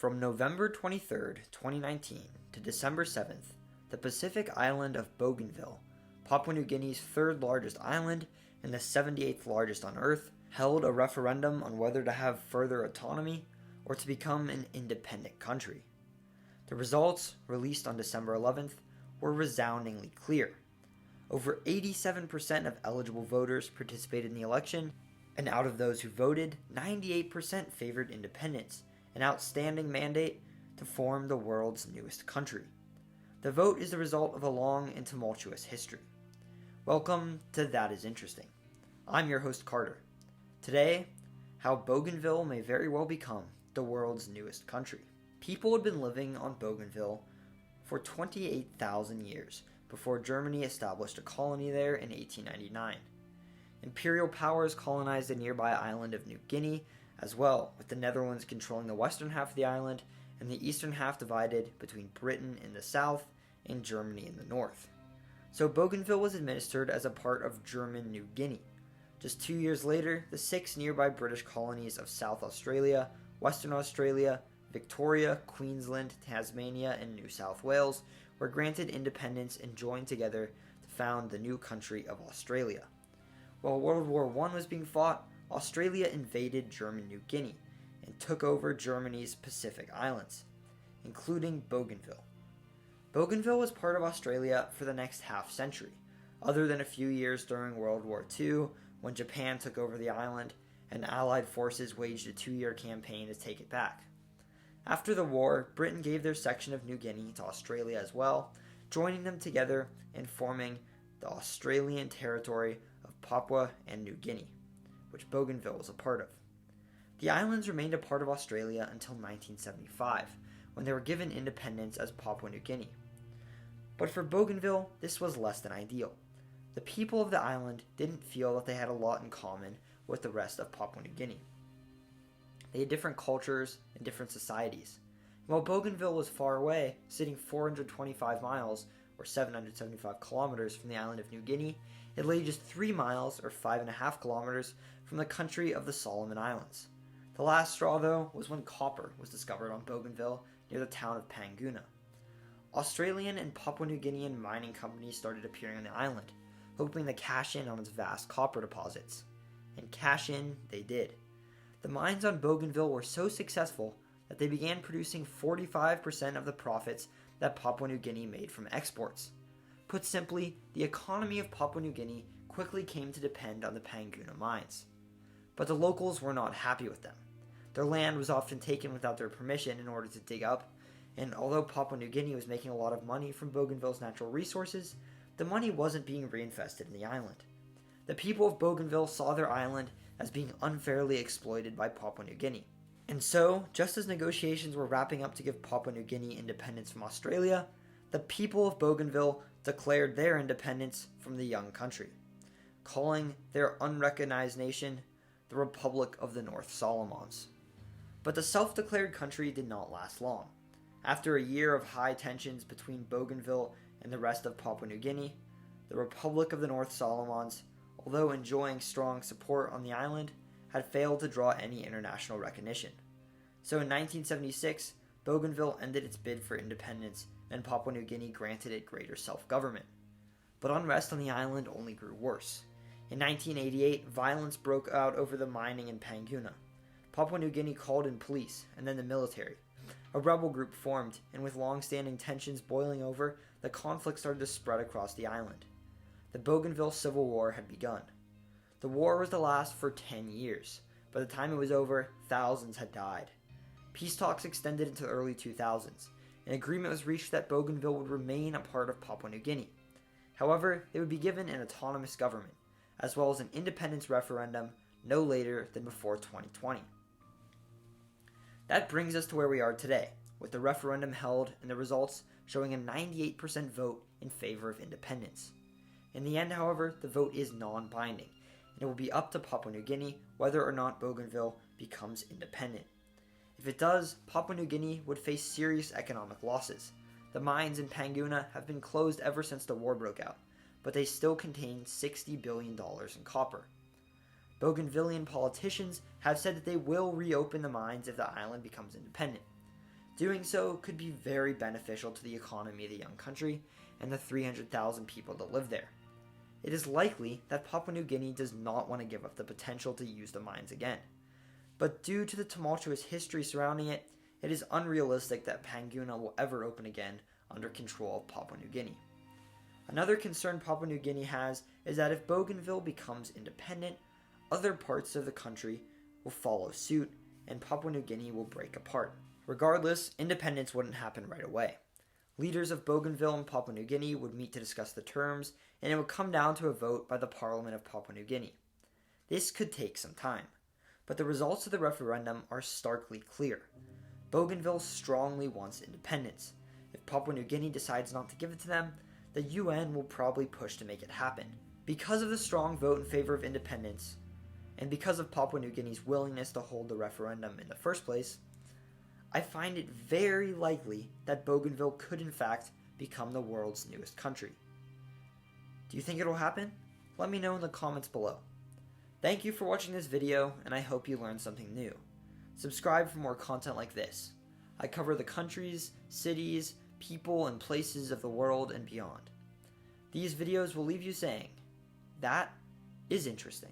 From November 23, 2019 to December 7th, the Pacific island of Bougainville, Papua New Guinea's third largest island and the 78th largest on Earth, held a referendum on whether to have further autonomy or to become an independent country. The results, released on December 11th, were resoundingly clear. Over 87% of eligible voters participated in the election, and out of those who voted, 98% favored independence, an outstanding mandate to form the world's newest country. The vote is the result of a long and tumultuous history. Welcome to That Is Interesting. I'm your host Carter. Today, how Bougainville may very well become the world's newest country. People had been living on Bougainville for 28,000 years before Germany established a colony there in 1899. Imperial powers colonized the nearby island of New Guinea as well, with the Netherlands controlling the western half of the island and the eastern half divided between Britain in the south and Germany in the north. So Bougainville was administered as a part of German New Guinea. Just 2 years later, the 6 nearby British colonies of South Australia, Western Australia, Victoria, Queensland, Tasmania, and New South Wales were granted independence and joined together to found the new country of Australia. While World War I was being fought, Australia invaded German New Guinea and took over Germany's Pacific Islands, including Bougainville. Bougainville was part of Australia for the next half century, other than a few years during World War II when Japan took over the island and Allied forces waged a 2-year campaign to take it back. After the war, Britain gave their section of New Guinea to Australia as well, joining them together and forming the Australian territory of Papua and New Guinea, which Bougainville was a part of. The islands remained a part of Australia until 1975, when they were given independence as Papua New Guinea. But for Bougainville, this was less than ideal. The people of the island didn't feel that they had a lot in common with the rest of Papua New Guinea. They had different cultures and different societies. And while Bougainville was far away, sitting 425 miles or 775 kilometers from the island of New Guinea, it lay just 3 miles or 5.5 kilometers from the country of the Solomon Islands. The last straw, though, was when copper was discovered on Bougainville near the town of Panguna. Australian and Papua New Guinean mining companies started appearing on the island, hoping to cash in on its vast copper deposits. And cash in they did. The mines on Bougainville were so successful that they began producing 45% of the profits that Papua New Guinea made from exports. Put simply, the economy of Papua New Guinea quickly came to depend on the Panguna mines. But the locals were not happy with them. Their land was often taken without their permission in order to dig up, and although Papua New Guinea was making a lot of money from Bougainville's natural resources, the money wasn't being reinvested in the island. The people of Bougainville saw their island as being unfairly exploited by Papua New Guinea. And so, just as negotiations were wrapping up to give Papua New Guinea independence from Australia, the people of Bougainville declared their independence from the young country, calling their unrecognized nation the Republic of the North Solomons. But the self-declared country did not last long. After a year of high tensions between Bougainville and the rest of Papua New Guinea, the Republic of the North Solomons, although enjoying strong support on the island, had failed to draw any international recognition. So in 1976, Bougainville ended its bid for independence and Papua New Guinea granted it greater self-government. But unrest on the island only grew worse. In 1988, violence broke out over the mining in Panguna. Papua New Guinea called in police and then the military. A rebel group formed, and with long-standing tensions boiling over, the conflict started to spread across the island. The Bougainville Civil War had begun. The war was to last for 10 years. By the time it was over, thousands had died. Peace talks extended into the early 2000s. An agreement was reached that Bougainville would remain a part of Papua New Guinea. However, they would be given an autonomous government, as well as an independence referendum no later than before 2020. That brings us to where we are today, with the referendum held and the results showing a 98% vote in favor of independence. In the end, however, the vote is non-binding, and it will be up to Papua New Guinea whether or not Bougainville becomes independent. If it does, Papua New Guinea would face serious economic losses. The mines in Panguna have been closed ever since the war broke out, but they still contain $60 billion in copper. Bougainvillian politicians have said that they will reopen the mines if the island becomes independent. Doing so could be very beneficial to the economy of the young country and the 300,000 people that live there. It is likely that Papua New Guinea does not want to give up the potential to use the mines again. But due to the tumultuous history surrounding it, it is unrealistic that Panguna will ever open again under control of Papua New Guinea. Another concern Papua New Guinea has is that if Bougainville becomes independent, other parts of the country will follow suit and Papua New Guinea will break apart. Regardless, independence wouldn't happen right away. Leaders of Bougainville and Papua New Guinea would meet to discuss the terms, and it would come down to a vote by the Parliament of Papua New Guinea. This could take some time, but the results of the referendum are starkly clear. Bougainville strongly wants independence. If Papua New Guinea decides not to give it to them, the UN will probably push to make it happen. Because of the strong vote in favor of independence, and because of Papua New Guinea's willingness to hold the referendum in the first place, I find it very likely that Bougainville could in fact become the world's newest country. Do you think it'll happen? Let me know in the comments below. Thank you for watching this video, and I hope you learned something new. Subscribe for more content like this. I cover the countries, cities, people, and places of the world and beyond. These videos will leave you saying, that is interesting.